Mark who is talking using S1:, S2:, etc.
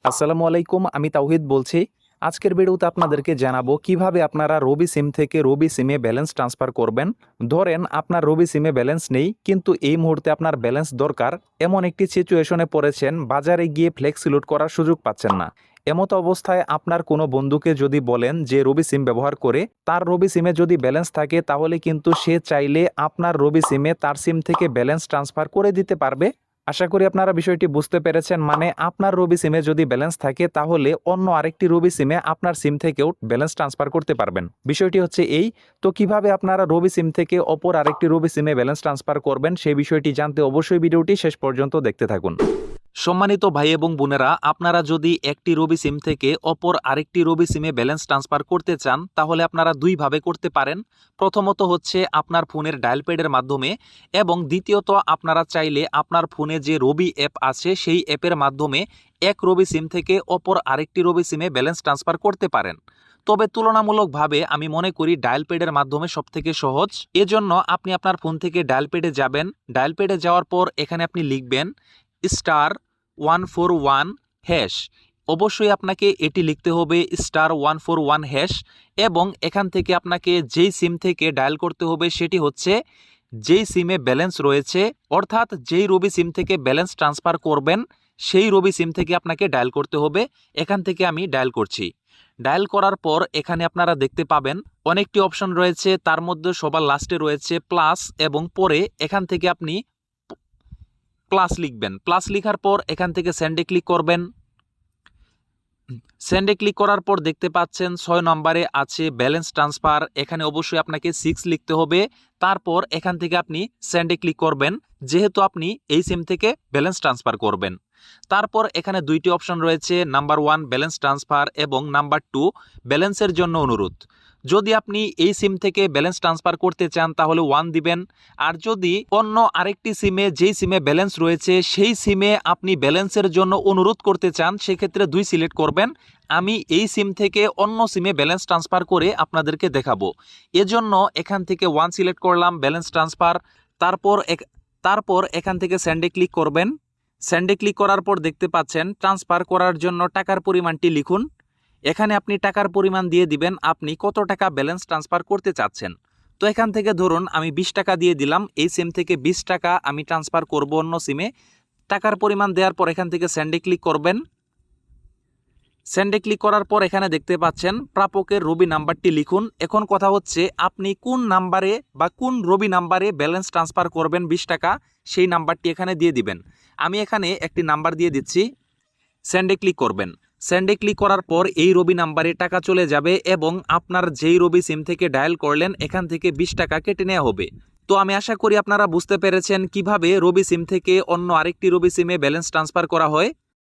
S1: আসসালামু আলাইকুম, আমি তাওহিদ বলছি। আজকের ভিডিওতে আপনাদেরকে জানাবো কিভাবে আপনারা রবি সিম থেকে রবি সিমে ব্যালেন্স ট্রান্সফার করবেন। ধরেন আপনার রবি সিমে ব্যালেন্স নেই, কিন্তু এই মুহূর্তে আপনার ব্যালেন্স দরকার। এমন একটি সিচুয়েশনে পড়েছেন, বাজারে গিয়ে ফ্লেক্সি লোড করার সুযোগ পাচ্ছেন না। এমতো অবস্থায় আপনার কোনো বন্ধুকে যদি বলেন যে রবি সিম ব্যবহার করে, তার রবি সিমে যদি ব্যালেন্স থাকে তাহলে কিন্তু সে চাইলে আপনার রবি সিমে তার সিম থেকে ব্যালেন্স ট্রান্সফার করে দিতে পারবে। আশা করি আপনারা বিষয়টি বুঝতে পেরেছেন। মানে আপনার রবি সিমে যদি ব্যালেন্স থাকে তাহলে অন্য আরেকটি রবি সিমে আপনার সিম থেকেও ব্যালেন্স ট্রান্সফার করতে পারবেন। বিষয়টি হচ্ছে এই। তো কিভাবে আপনারা রবি সিম থেকে অপর আরেকটি রবি সিমে ব্যালেন্স ট্রান্সফার করবেন সেই বিষয়টি জানতে অবশ্যই ভিডিওটি শেষ পর্যন্ত দেখতে থাকুন। সম্মানিত ভাই এবং বোনেরা, আপনারা যদি একটি রবি সিম থেকে অপর আরেকটি রবি সিমে ব্যালেন্স ট্রান্সফার করতে চান তাহলে আপনারা দুইভাবে করতে পারেন। প্রথমত হচ্ছে আপনার ফোনের ডায়াল প্যাডের মাধ্যমে, এবং দ্বিতীয়ত আপনারা চাইলে আপনার ফোনে যে রবি অ্যাপ আছে সেই অ্যাপের মাধ্যমে এক রবি সিম থেকে অপর আরেকটি রবি সিমে ব্যালেন্স ট্রান্সফার করতে পারেন। তবে তুলনামূলকভাবে আমি মনে করি ডায়াল প্যাডের মাধ্যমে সবথেকে সহজ। এজন্য আপনি আপনার ফোন থেকে ডায়াল প্যাডে যাবেন। ডায়াল প্যাডে যাওয়ার পর এখানে আপনি লিখবেন *141#। অবশ্যই আপনাকে এটি লিখতে হবে *141#, এবং এখান থেকে আপনাকে যেই সিম থেকে ডায়াল করতে হবে সেটি হচ্ছে যেই সিমে ব্যালেন্স রয়েছে, অর্থাৎ যেই রবি সিম থেকে ব্যালেন্স ট্রান্সফার করবেন সেই রবি সিম থেকে আপনাকে ডায়াল করতে হবে। এখান থেকে আমি ডায়াল করছি। ডায়াল করার পর এখানে আপনারা দেখতে পাবেন অনেকটি অপশন রয়েছে, তার মধ্যে সবার লাস্টে রয়েছে প্লাস, এবং পরে এখান থেকে আপনি প্লাস লিখবেন। প্লাস লেখার পর এখান থেকে সেন্ডে ক্লিক করবেন। সেন্ডে ক্লিক করার পর দেখতে পাচ্ছেন 6 নম্বরে আছে ব্যালেন্স ট্রান্সফার। এখানে অবশ্যই আপনাকে 6 লিখতে হবে। তারপর এখান থেকে আপনি সেন্ডে ক্লিক করবেন, যেহেতু আপনি এই সিম থেকে ব্যালেন্স ট্রান্সফার করবেন। তারপর এখানে দুইটি অপশন রয়েছে, নাম্বার 1 ব্যালেন্স ট্রান্সফার এবং নাম্বার 2 ব্যালেন্সের জন্য অনুরোধ। যদি আপনি এই সিম থেকে ব্যালেন্স ট্রান্সফার করতে চান তাহলে 1 দিবেন, আর যদি অন্য আরেকটি সিমে যেই সিমে ব্যালেন্স রয়েছে সেই সিমে আপনি ব্যালেন্সের জন্য অনুরোধ করতে চান সেক্ষেত্রে 2 সিলেক্ট করবেন। আমি এই সিম থেকে অন্য সিমে ব্যালেন্স ট্রান্সফার করে আপনাদেরকে দেখাবো, এজন্য এখান থেকে 1 সিলেক্ট করলাম, ব্যালেন্স ট্রান্সফার। তারপর এখান থেকে সেন্ডে ক্লিক করবেন। সেন্ডে ক্লিক করার পর দেখতে পাচ্ছেন ট্রান্সফার করার জন্য টাকার পরিমাণটি লিখুন। এখানে আপনি টাকার পরিমাণ দিয়ে দিবেন আপনি কত টাকা ব্যালেন্স ট্রান্সফার করতে চাচ্ছেন। তো এখান থেকে ধরুন আমি 20 টাকা দিয়ে দিলাম। এই সিম থেকে 20 টাকা আমি ট্রান্সফার করব অন্য সিমে। টাকার পরিমাণ দেওয়ার পর এখান থেকে সেন্ডে ক্লিক করবেন। সেন্ডে ক্লিক করার পর এখানে দেখতে পাচ্ছেন প্রাপকের রবি নাম্বারটি লিখুন। এখন কথা হচ্ছে আপনি কোন নাম্বারে বা কোন রবি নাম্বারে ব্যালেন্স ট্রান্সফার করবেন 20 টাকা, সেই নাম্বারটি এখানে দিয়ে দিবেন। আমি এখানে একটি নাম্বার দিয়ে দিচ্ছি। সেন্ডে ক্লিক করবেন। সেন্ডে ক্লিক করার পর এই রবি নাম্বারে টাকা চলে যাবে, এবং আপনার যেই রবি সিম থেকে ডায়াল করলেন এখান থেকে 20 টাকা কেটে নেওয়া হবে। তো আমি আশা করি আপনারা বুঝতে পেরেছেন কিভাবে রবি সিম থেকে অন্য আরেকটি রবি সিমে ব্যালেন্স ট্রান্সফার করা হয়।